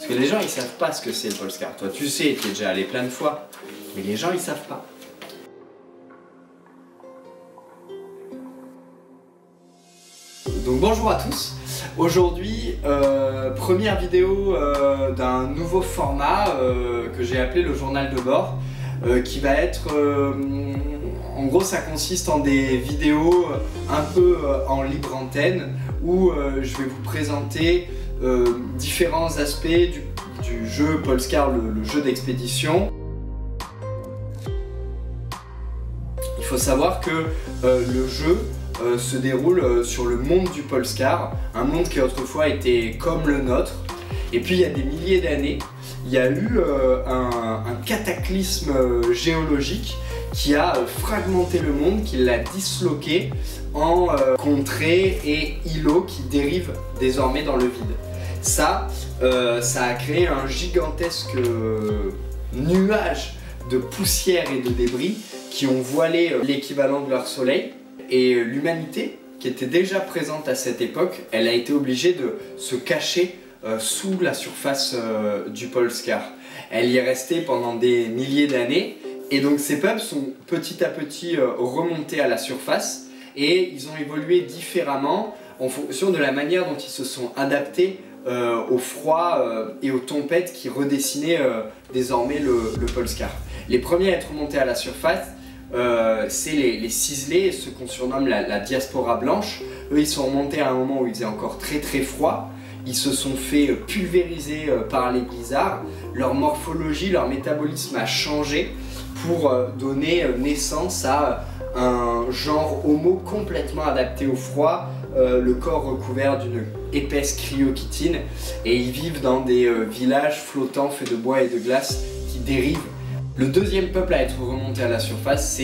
Parce que les gens ils savent pas ce que c'est le Polescar. Toi tu sais, tu es déjà allé plein de fois, mais les gens ils savent pas. Donc bonjour à tous. Aujourd'hui, première vidéo d'un nouveau format que j'ai appelé le journal de bord, qui va être, en gros ça consiste en des vidéos un peu en libre antenne où je vais vous présenter différents aspects du jeu Polescar, le jeu d'expédition. Il faut savoir que le jeu se déroule sur le monde du Polescar, un monde qui autrefois était comme le nôtre. Et puis il y a des milliers d'années, il y a eu un cataclysme géologique qui a fragmenté le monde, qui l'a disloqué en contrées et îlots qui dérivent désormais dans le vide. Ça a créé un gigantesque nuage de poussière et de débris qui ont voilé l'équivalent de leur soleil. Et l'humanité, qui était déjà présente à cette époque, elle a été obligée de se cacher sous la surface du Polescar. Elle y est restée pendant des milliers d'années, et donc ces peuples sont petit à petit remontés à la surface, et ils ont évolué différemment en fonction de la manière dont ils se sont adaptés au froid et aux tempêtes qui redessinaient désormais le Polescar. Les premiers à être remontés à la surface, c'est les ciselés, ceux qu'on surnomme la diaspora blanche. Eux ils sont remontés à un moment où il faisait encore très froid. Ils se sont fait pulvériser par les blizzards. Leur morphologie, leur métabolisme a changé pour donner naissance à un genre homo complètement adapté au froid, le corps recouvert d'une épaisse cryokitine, et ils vivent dans des villages flottants faits de bois et de glace qui dérivent. Le deuxième peuple à être remonté à la surface,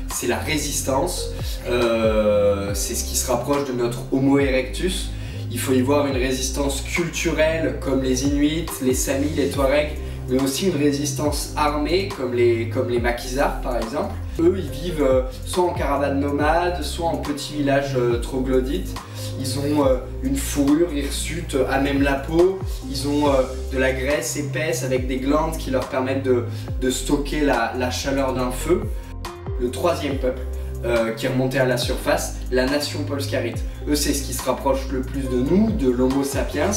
c'est la résistance. C'est ce qui se rapproche de notre Homo erectus. Il faut y voir une résistance culturelle comme les Inuits, les Samis, les Touaregs, mais aussi une résistance armée comme les maquisards par exemple. Eux ils vivent soit en caravane nomade, soit en petits villages troglodytes. Ils ont une fourrure hirsute à même la peau, ils ont de la graisse épaisse avec des glandes qui leur permettent de stocker la chaleur d'un feu. Le troisième peuple qui est remonté à la surface, la nation polescarite. Eux c'est ce qui se rapproche le plus de nous, de l'Homo sapiens.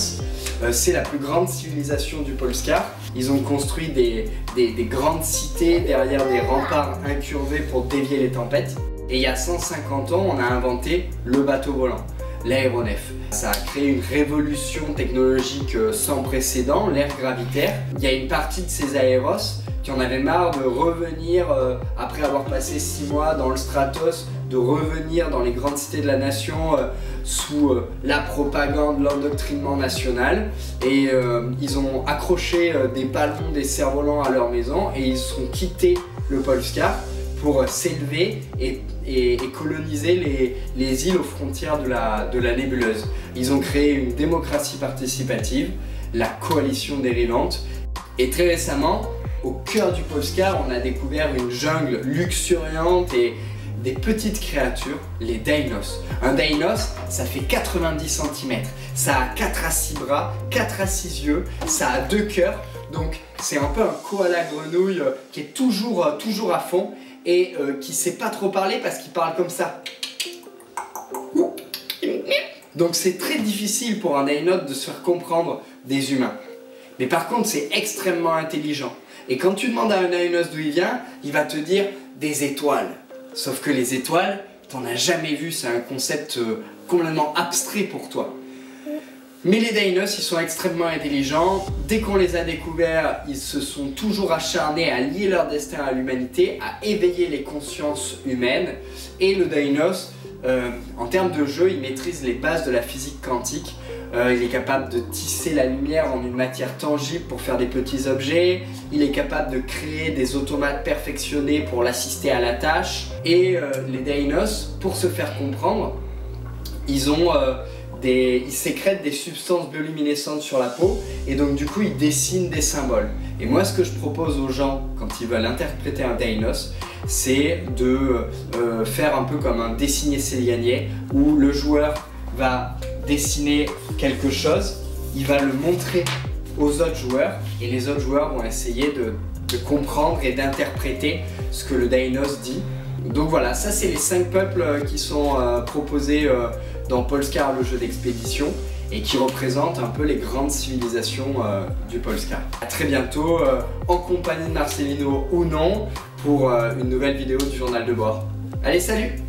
C'est la plus grande civilisation du Polescar. Ils ont construit des grandes cités derrière des remparts incurvés pour dévier les tempêtes. Et il y a 150 ans, on a inventé le bateau volant, l'aéronef. Ça a créé une révolution technologique sans précédent, l'ère gravitaire. Il y a une partie de ces aéros qui en avaient marre de revenir, après avoir passé 6 mois dans le stratos, de revenir dans les grandes cités de la nation sous la propagande, l'endoctrinement national. Et ils ont accroché des ballons, des cerfs-volants à leur maison, et ils ont quitté le Polescar pour s'élever et coloniser les îles aux frontières de la nébuleuse. Ils ont créé une démocratie participative, la coalition dérivante, et très récemment, au cœur du Polescar, on a découvert une jungle luxuriante et des petites créatures, les Dainos. Un Dainos, ça fait 90 cm, ça a 4 à 6 bras, 4 à 6 yeux, ça a 2 cœurs, donc c'est un peu un koala grenouille qui est toujours à fond et qui sait pas trop parler parce qu'il parle comme ça. Donc c'est très difficile pour un Dainot de se faire comprendre des humains. Mais par contre c'est extrêmement intelligent. Et quand tu demandes à un Dainos d'où il vient, il va te dire des étoiles. Sauf que les étoiles, t'en as jamais vu, c'est un concept complètement abstrait pour toi. Mais les Dainos, ils sont extrêmement intelligents. Dès qu'on les a découverts, ils se sont toujours acharnés à lier leur destin à l'humanité, à éveiller les consciences humaines. Et le Dainos, en termes de jeu, il maîtrise les bases de la physique quantique. Il est capable de tisser la lumière en une matière tangible pour faire des petits objets. Il est capable de créer des automates perfectionnés pour l'assister à la tâche. Et les Dainos, pour se faire comprendre, ils sécrètent des substances bioluminescentes sur la peau, et donc du coup ils dessinent des symboles. Et moi ce que je propose aux gens quand ils veulent interpréter un Dainos, c'est de faire un peu comme un dessiner Célianier, où le joueur va dessiner quelque chose, il va le montrer aux autres joueurs et les autres joueurs vont essayer de comprendre et d'interpréter ce que le Dainos dit. Donc voilà, ça c'est les 5 peuples qui sont proposés dans Polescar, le jeu d'expédition, et qui représentent un peu les grandes civilisations du Polescar. A très bientôt, en compagnie de Marcelino ou non, pour une nouvelle vidéo du journal de bord. Allez, salut!